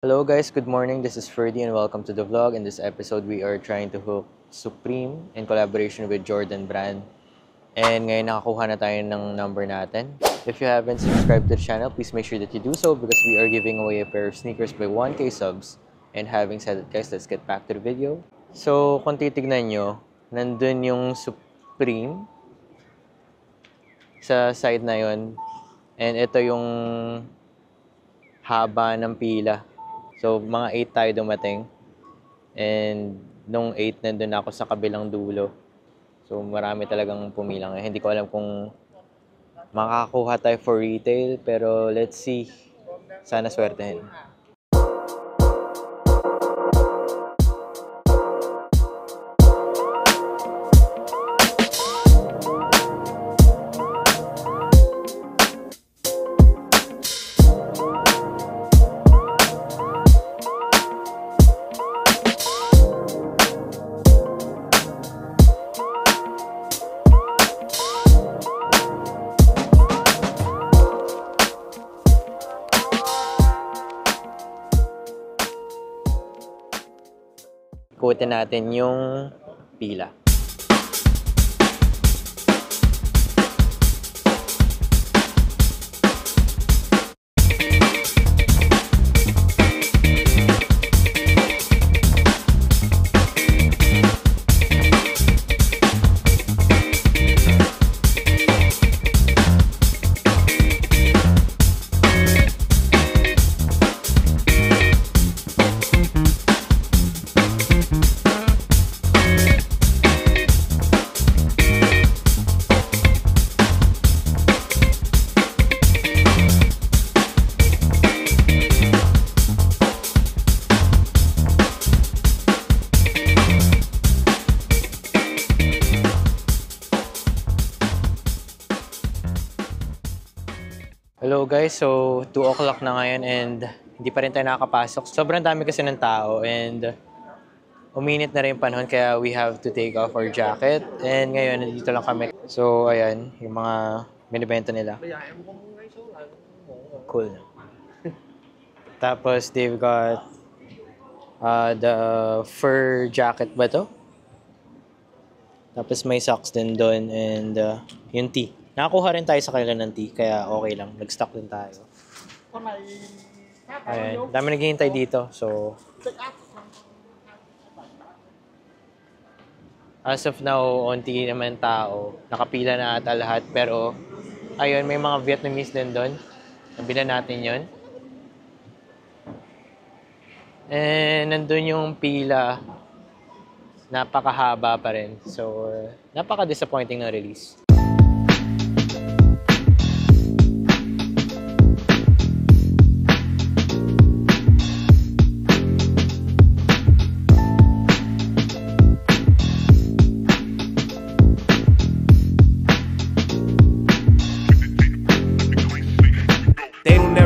Hello guys, good morning. This is Ferdy and welcome to the vlog. In this episode, we are trying to hook Supreme in collaboration with Jordan Brand. And ngayon nakakuha na tayo ng number natin. If you haven't subscribed to the channel, please make sure that you do so because we are giving away a pair of sneakers by 1K subs. And having said that guys, let's get back to the video. So kung titignan nyo, nandun yung Supreme sa side na yon. And ito yung haba ng pila. So, mga 8 tayo dumating. And nung 8, nandun ako sa kabilang dulo. So, marami talagang pumilang. Hindi ko alam kung makakakuha tayo for retail. Pero let's see. Sana swertehin. Ikutin natin yung pila. Hello guys, so 2 o'clock na ngayon and hindi pa rin tayo nakakapasok. Sobrang dami kasi ng tao and uminit na rin yung panahon kaya we have to take off our jacket. And ngayon, nandito lang kami. So ayan, yung mga binibenta nila. Cool. Tapos they've got the fur jacket ba to? Tapos may socks din doon and yung tee. Nakakuha rin tayo sa kanila ng tea, kaya okay lang. Nag-stock din tayo. Ayan, dami naghihintay dito. So, as of now, onti naman tao. Nakapila na ata lahat. Pero, ayun, may mga Vietnamese din doon. Nabilan natin yon. And, nandun yung pila. Napakahaba pa rin. So, napaka-disappointing na release.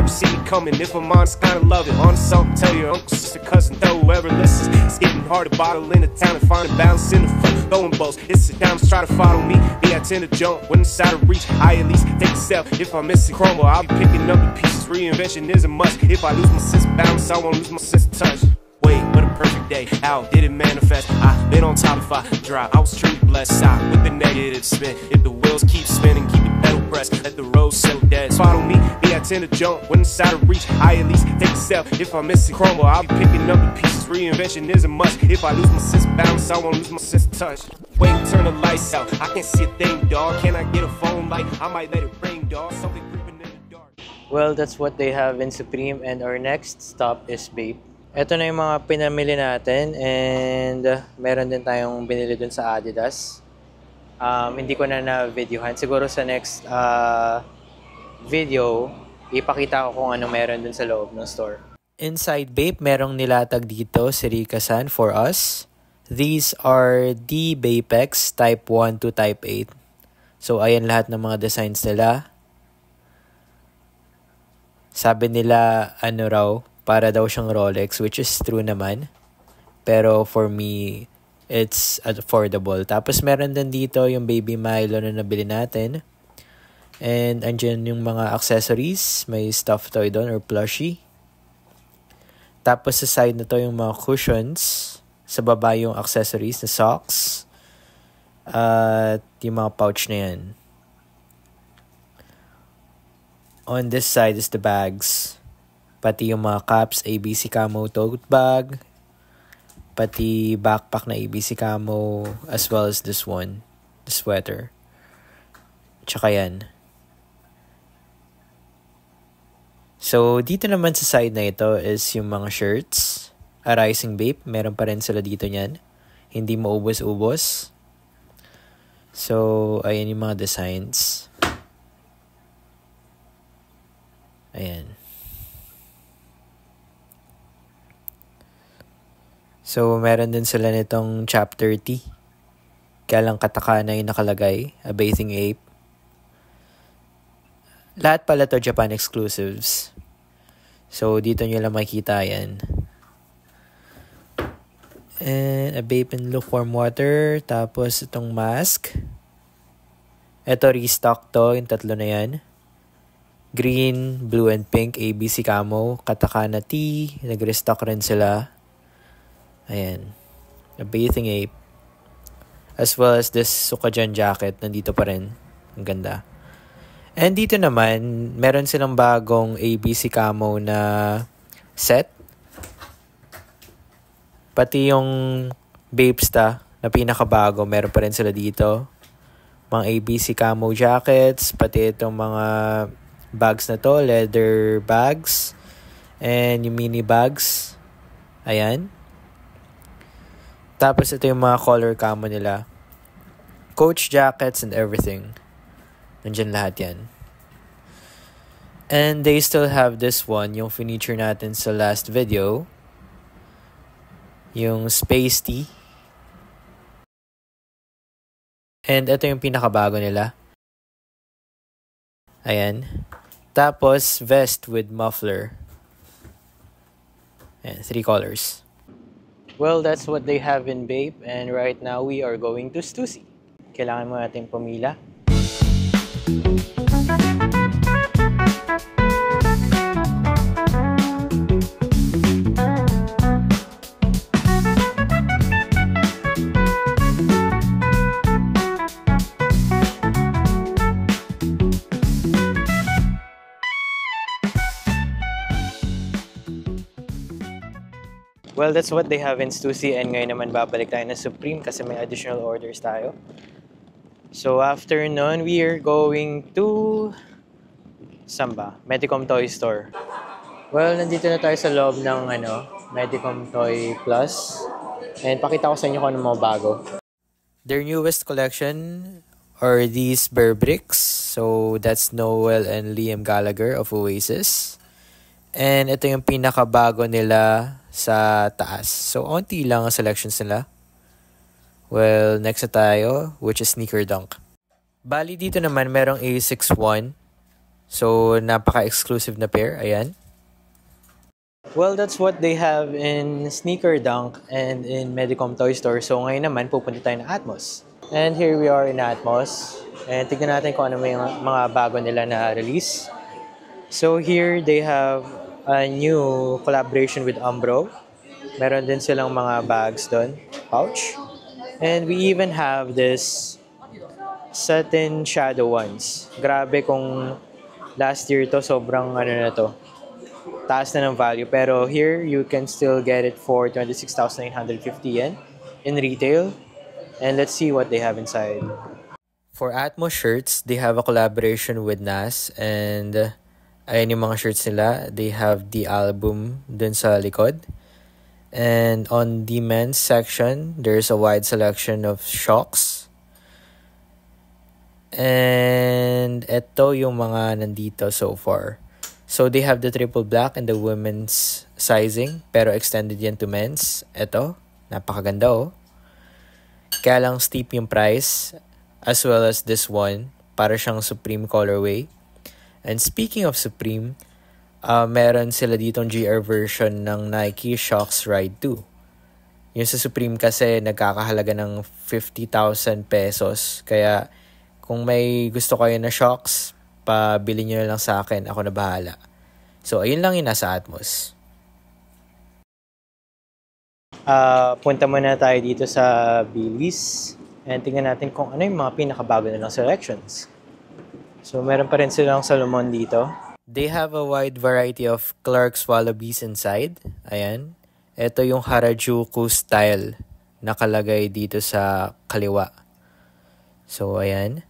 See me coming, if I'm honest, kinda love it. On something, tell your uncle, sister, cousin, throw whoever listens. It's getting hard to bottle in the town and find a balance in the front. Throwing bows, it's the diamonds try to follow me. Me, I tend to jump when it's out of reach. I at least take a step. If I'm missing crumble, I'll be picking up the pieces. Reinvention is a must. If I lose my sense of balance, I won't lose my sense of touch. Wait, what a perfect day. How did it manifest? I've been on top if I dry. I was truly blessed. Out with the negative spin. If the wheels keep spinning, keep it pedal press. Let the road settle dead. Follow me, I tend to jump when it's out of reach. I at least take a step. If I'm missing crumble, I'll be picking up the pieces. Reinvention is a must. If I lose my sense of balance, I won't lose my sense of touch. Wait, turn the lights out. I can't see a thing, dog. Can I get a phone light? I might let it ring, dog. Something creeping in the dark. Well, that's what they have in Supreme and our next stop is Bape. Ito na yung mga pinamili natin and meron din tayong binili dun sa Adidas. Hindi ko na videohan. Siguro sa next video, ipakita ko kung ano meron dun sa loob ng store. Inside Bape, merong nilatag dito si Rika-san for us. These are the Bapex Type 1 to Type 8. So, ayan lahat ng mga designs nila. Sabi nila, ano raw, para daw siyang Rolex, which is true naman. Pero for me, it's affordable. Tapos meron din dito yung Baby Milo na nabili natin. And andyan yung mga accessories. May stuffed toy doon or plushie. Tapos sa side na to yung mga cushions. Sa baba yung accessories na socks. At yung mga pouch na yan. On this side is the bags. Pati yung mga caps, ABC Camo tote bag. Pati backpack na ABC Camo. As well as this one. The sweater. Tsaka yan. So, dito naman sa side na ito is yung mga shirts. A Rising Babe. Meron pa rin sila dito niyan. Hindi maubos-ubos. So, ayan yung mga designs. Ayan. So, meron din sila nitong chapter T. Kaya lang katakana yung nakalagay. A Bathing Ape. Lahat pala to Japan exclusives. So, dito nyo lang makikita yan. And a babe in lukewarm water. Tapos, itong mask. Ito, restock to. Yung tatlo na yan. Green, blue, and pink. ABC Camo. Katakana T. Nag-restock rin sila. Ayan. A Bathing Ape. As well as this Sukajan jacket. Nandito pa rin. Ang ganda. And dito naman, meron silang bagong ABC Camo na set. Pati yung Babesta na pinakabago, meron pa rin sila dito. Mga ABC Camo jackets, pati itong mga bags na to, leather bags, and yung mini bags. Ayan. Tapos ito yung mga color camo nila. Coach jackets and everything. Nandiyan lahat yan. And they still have this one, yung feature natin sa last video. Yung Space Tee. And ito yung pinakabago nila. Ayan. Tapos, vest with muffler. Ayan, 3 colors. Well, that's what they have in Bape. And right now, we are going to Stussy. Kailangan mo natin pumila. Well, that's what they have in Stussy, and ngayon naman babalik tayo na Supreme kasi may additional orders tayo. So after nun, we are going to Samba, Medicom Toy Store. Well, nandito na tayo sa loob ng Medicom Toy Plus. And pakita ko sa inyo kung ano mga bago. Their newest collection are these Bear Bricks. So that's Noel and Liam Gallagher of Oasis. And ito yung pinakabago nila sa taas. So, onti lang ang selections nila. Well, next na tayo, which is Sneaker Dunk. Bali, dito naman merong A61. So, napaka-exclusive na pair. Ayan. Well, that's what they have in Sneaker Dunk and in Medicom Toy Store. So, ngayon naman, pupunta tayo na Atmos. And here we are in Atmos. And tignan natin kung ano may mga bago nila na release. So, here they have a new collaboration with Umbro. Meron din silang mga bags doon, pouch. And we even have this satin shadow ones. Grabe kung last year to, sobrang na to. Taas na ng value. Pero here, you can still get it for 26,950 yen in retail. And let's see what they have inside. For Atmos shirts, they have a collaboration with Nas. And ayan yung mga shirts nila. They have the album dun sa likod. And on the men's section, there's a wide selection of shocks. And ito yung mga nandito so far. So they have the triple black and the women's sizing. Pero extended yan to men's. Ito, napakaganda oh. Kaya lang steep yung price. As well as this one. Para siyang Supreme colorway. And speaking of Supreme, meron sila ditong GR version ng Nike Shox Ride 2. Yung sa Supreme kasi nagkakahalaga ng 50,000 pesos. Kaya kung may gusto kayo na Shox, pabili nyo na lang sa akin. Ako na bahala. So, ayun lang yung nasa Atmos. punta muna tayo dito sa Billy's and tingnan natin kung ano yung mga pinakabago nilang selections. So, meron pa rin silang Salomon dito. They have a wide variety of Clark's Wallabies inside. Ayan. Ito yung Harajuku style nakalagay dito sa kaliwa. So, ayan.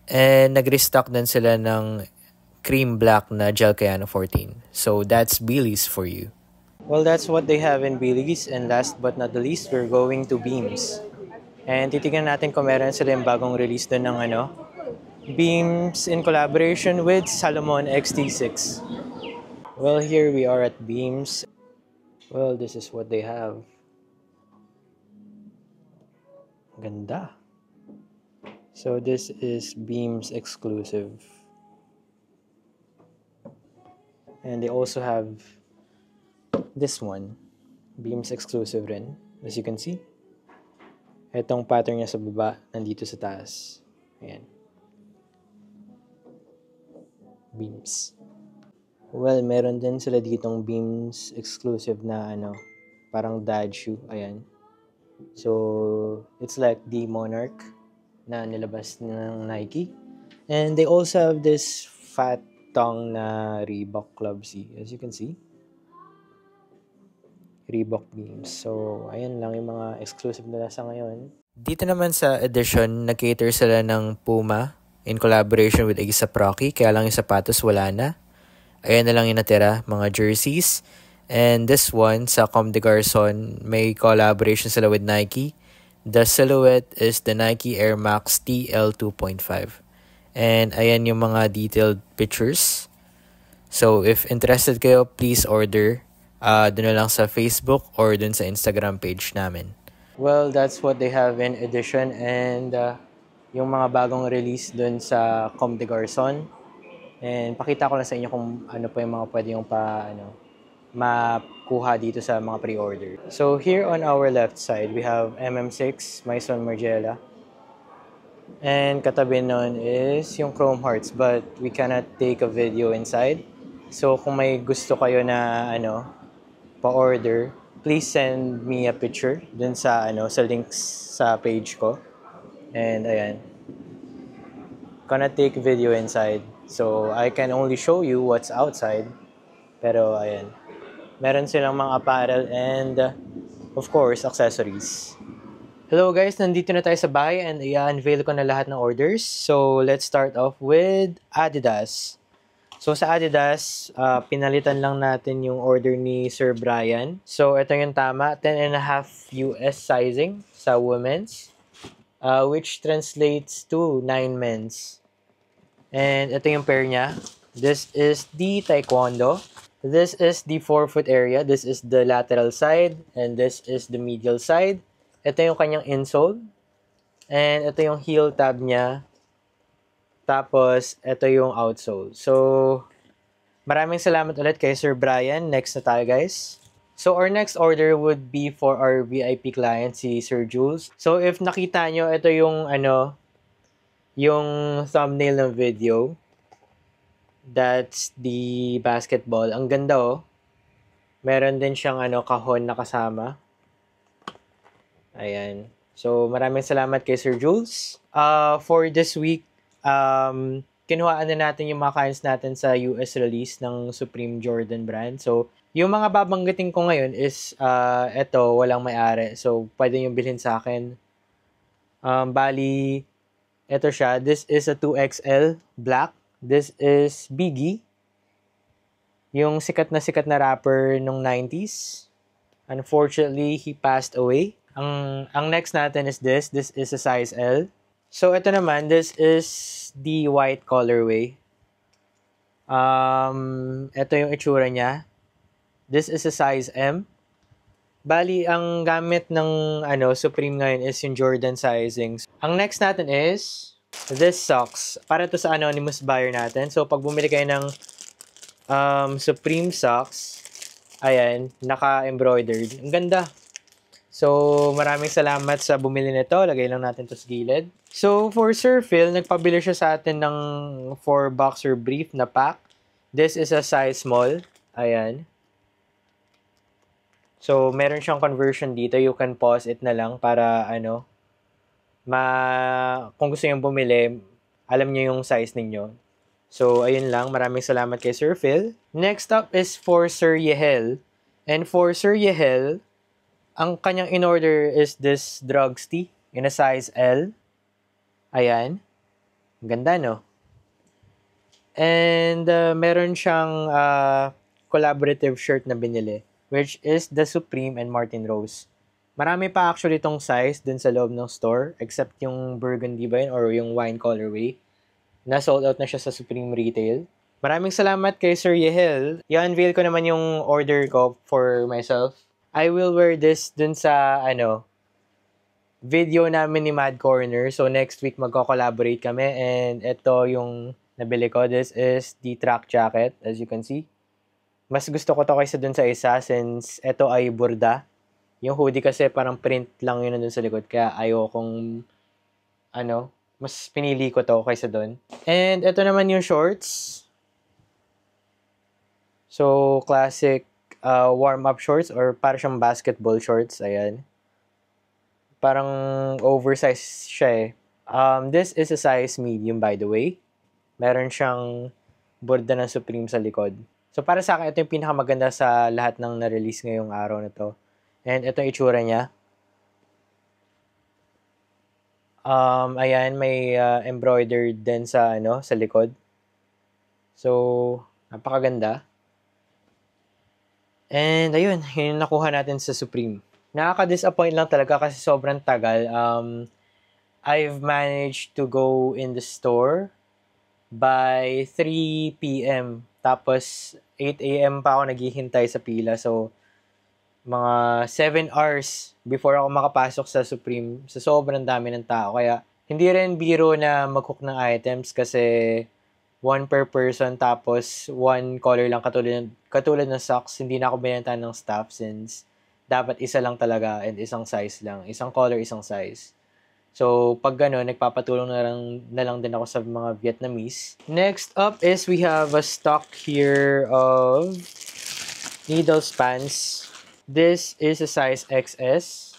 And nag-restock din sila ng cream black na Gel Kayano 14. So, that's Billy's for you. Well, that's what they have in Billy's. And last but not the least, we're going to Beams. And titignan natin kung meron sila yung bagong release doon ng Beams in collaboration with Salomon XT6. Well, here we are at Beams. Well, this is what they have. Ganda. So this is Beams exclusive. And they also have this one. Beams exclusive rin. As you can see. Itong pattern niya sa baba, nandito sa taas. Ayan. Beams. Well, meron din sila ditong Beams exclusive na parang dad shoe. Ayan. So, it's like the Monarch na nilabas ng Nike. And they also have this fat tongue na Reebok Club C. As you can see. Reebok Beams. So, ayan lang yung mga exclusive nila sa ngayon. Dito naman sa edition, nag-cater sila ng Puma in collaboration with A$AP Rocky. Kaya lang yung sapatos wala na. Ayan na lang yung natira, mga jerseys. And this one, sa Comme des Garçons, may collaboration sila with Nike. The silhouette is the Nike Air Max TL 2.5. And ayan yung mga detailed pictures. So, if interested kayo, please order. Doon na lang sa Facebook or doon sa Instagram page namin. Well, that's what they have in edition. And yung mga bagong release doon sa Comme des Garçons. And pakita ko lang sa inyo kung ano pa yung mga pwede yung makuha dito sa mga pre-order. So here on our left side, we have MM6, Maison Margiela. And katabi nun is yung Chrome Hearts, but we cannot take a video inside. So kung may gusto kayo na pa-order, please send me a picture dun sa sa links sa page ko. And ayan. Gonna take video inside. So I can only show you what's outside. Pero ayan. Meron silang mga apparel and of course, accessories. Hello guys, nandito na tayo sa bahay and i-unveil ko na lahat ng orders. So let's start off with Adidas. So sa Adidas, pinalitan lang natin yung order ni Sir Brian. So ito yung tama, 10.5 US sizing sa women's, which translates to 9 men's. And ito yung pair niya. This is the Taekwondo. This is the forefoot area. This is the lateral side. And this is the medial side. Ito yung kanyang insole. And ito yung heel tab niya. Tapos, ito yung outsole. So, maraming salamat ulit kay Sir Brian. Next na tayo, guys. So, our next order would be for our VIP client, si Sir Jules. So, if nakita nyo, ito yung, yung thumbnail ng video. That's the basketball. Ang ganda, oh. Meron din siyang, kahon na kasama. Ayan. So, maraming salamat kay Sir Jules. For this week, kinuhaan na natin yung mga clients natin sa US release ng Supreme Jordan brand. So, yung mga babanggitin ko ngayon is, eto, walang may-ari. So, pwede nyo bilhin sa akin. Bali, eto siya. This is a 2XL black. This is Biggie. Yung sikat na rapper nung 90s. Unfortunately, he passed away. Ang next natin is this. This is a size L. So, ito naman, this is the white colorway. Ito yung itsura niya. This is a size M. Bali, ang gamit ng Supreme ngayon is yung Jordan sizing. Ang next natin is this socks. Para to sa anonymous buyer natin. So, pag bumili kayo ng Supreme socks, ayan, naka-embroidered. Ang ganda. So, maraming salamat sa bumili nito. Lagay lang natin to sa gilid. So, for Sir Phil, nagpabili siya sa atin ng 4 boxer brief na pack. This is a size small. Ayan. So, meron siyang conversion dito. You can pause it na lang para, kung gusto nyo bumili, alam nyo yung size ninyo. So, ayun lang. Maraming salamat kay Sir Phil. Next up is for Sir Yehel. And for Sir Yehel, ang kanyang in-order is this drugs tea in a size L. Ayan. Ang ganda, no? And meron siyang collaborative shirt na binili, which is the Supreme and Martin Rose. Marami pa actually itong size dun sa loob ng store, except yung burgundy ba yun or yung wine colorway. Na-sold out na siya sa Supreme Retail. Maraming salamat kay Sir Yehel. I-unveil ko naman yung order ko for myself. I will wear this dun sa, video namin ni Mad Corner. So, next week magko-collaborate kami. And ito yung nabili ko. This is the track jacket, as you can see. Mas gusto ko to kaysa dun sa isa since ito ay burda. Yung hoodie kasi parang print lang yun dun sa likod. Kaya ayokong, mas pinili ko to kaysa dun. And ito naman yung shorts. So, classic warm-up shorts or parang siyang basketball shorts. Ayan. Parang oversized siya eh. This is a size medium, by the way. Meron siyang borda ng Supreme sa likod. So, para sa akin, ito yung pinakamaganda sa lahat ng na-release ngayong araw na to. And ito yung itsura niya. Ayan, may embroidered din sa, sa likod. So, napakaganda. And ayun, yun yung nakuha natin sa Supreme. Nakaka-disappoint lang talaga kasi sobrang tagal. I've managed to go in the store by 3 p.m. Tapos, 8 a.m. pa ako naghihintay sa pila. So, mga 7 hours before ako makapasok sa Supreme. So, sobrang dami ng tao. Kaya, hindi rin biro na mag-cook ng items kasi 1 per person tapos 1 color lang katulad ng socks. Hindi na ako binenta ng staff since dapat isa lang talaga and isang size lang. Isang color, isang size. So, pag gano'n, nagpapatulong na lang din ako sa mga Vietnamese. Next up is we have a stock here of needle spans. This is a size XS.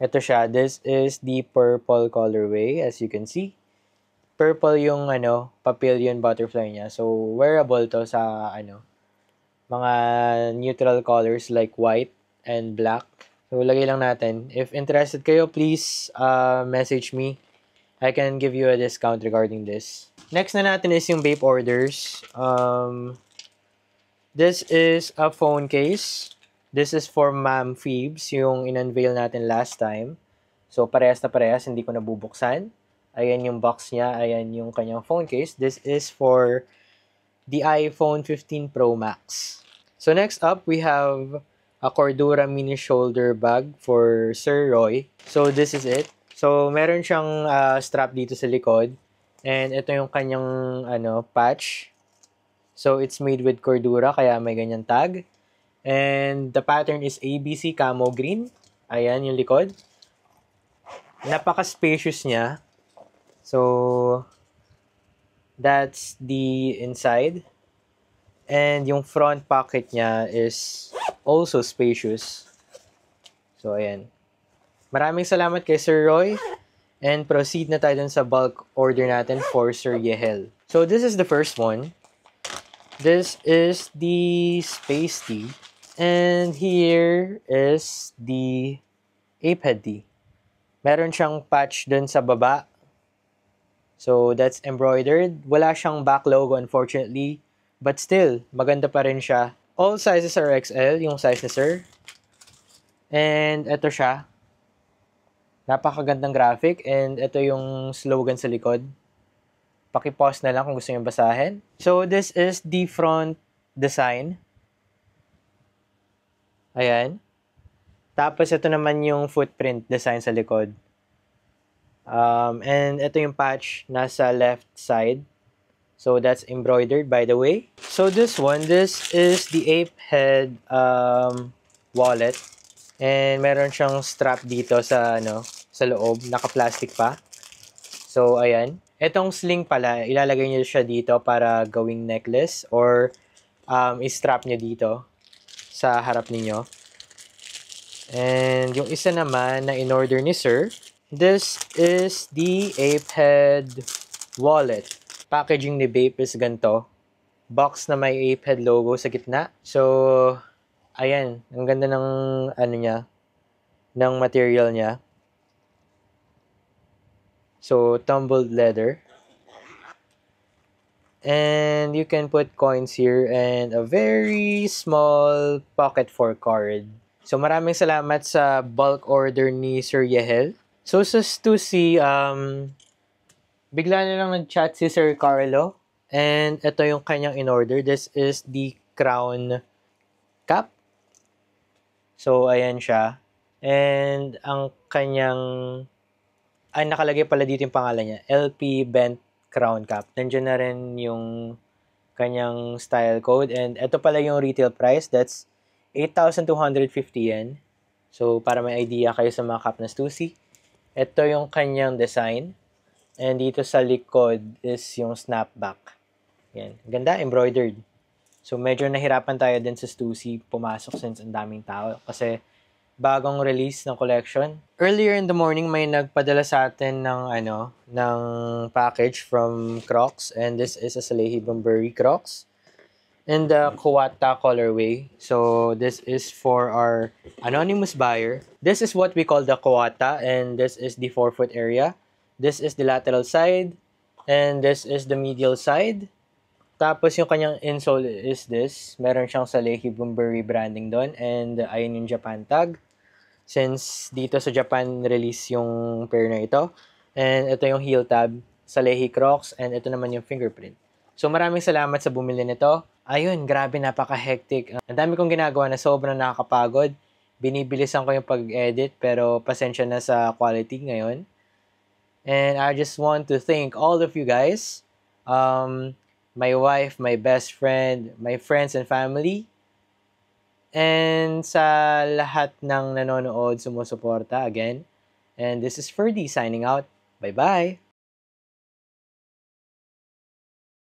Ito siya. This is the purple colorway, as you can see. Purple yung, papillion butterfly niya. So, wearable to sa, mga neutral colors like white and black. So, lagay lang natin. If interested kayo, please message me. I can give you a discount regarding this. Next na natin is yung vape orders. This is a phone case. This is for Ma'am Phoebes, yung in-unveil natin last time. So, parehas na parehas, hindi ko nabubuksan. Ayan yung box niya. Ayan yung kanyang phone case. This is for the iPhone 15 Pro Max. So, next up, we have a Cordura mini shoulder bag for Sir Roy. So, this is it. So, meron siyang strap dito sa likod. And ito yung kanyang patch. So, it's made with Cordura, kaya may ganyan tag. And the pattern is ABC Camo Green. Ayan yung likod. Napaka-spacious niya. So, that's the inside. And yung front pocket niya is also spacious. So, ayan. Maraming salamat kay Sir Roy. And proceed na tayo dun sa bulk order natin for Sir Yehel. So, this is the first one. This is the Space Tea. And here is the Ape Head Tea. Meron siyang patch dun sa baba. So, that's embroidered. Wala siyang back logo, unfortunately. But still, maganda pa rin siya. All sizes are XL, yung size ni Sir. And ito siya. Napakagandang graphic. And ito yung slogan sa likod. Paki-pause na lang kung gusto nyo basahin. So, this is the front design. Ayan. Tapos, ito naman yung footprint design sa likod. And ito yung patch nasa left side. So, that's embroidered, by the way. So, this is the Ape Head wallet. And meron siyang strap dito sa, sa loob. Naka-plastic pa. So, ayan. Itong sling pala, ilalagay niyo siya dito para gawing necklace or i-strap niyo dito. sa harap ninyo. And yung isa naman na in-order ni Sir, this is the Apehead wallet. Packaging ni Bape is ganito. Box na may Apehead logo sa gitna. So, ayan. Ang ganda ng ano niya, ng material niya. So, tumbled leather. And you can put coins here and a very small pocket for card. So, maraming salamat sa bulk order ni Sir Yehel. So, sa Stussy, bigla na lang nag-chat si Sir Carlo. And ito yung kanyang in-order. This is the crown cap. So, ayan siya. And ang kanyang... Ay, nakalagay pala dito yung pangalan niya. LP Bent Crown Cap. Nandiyan na rin yung kanyang style code. And ito pala yung retail price. That's 8,250 yen. So, para may idea kayo sa mga cap na Stussy. Ito yung kanyang design. And dito sa likod is yung snapback. Yan. Ganda, embroidered. So, medyo nahirapan tayo din sa Stussy pumasok since ang daming tao. Kasi, bagong release ng collection. Earlier in the morning, may nagpadala sa atin ng package from Crocs. And this is a Salehi Bumbury Crocs. In the Kawata colorway. So, this is for our anonymous buyer. This is what we call the Kawata, and this is the forefoot area. This is the lateral side, and this is the medial side. Tapos, yung kanyang insole is this. Meron siyang Salehi Bumbury branding doon, and ayun yung Japan tag. Since dito sa Japan release yung pair na ito. And ito yung heel tab, Salehi Crocs, and ito naman yung fingerprint. So, maraming salamat sa bumili nito. Ayun, grabe, napaka-hectic. Ang dami kong ginagawa na sobrang nakakapagod. Binibilisan ko yung pag-edit, pero pasensya na sa quality ngayon. And I just want to thank all of you guys. My wife, my best friend, my friends and family. And sa lahat ng nanonood, sumusuporta again. And this is Ferdy signing out. Bye-bye!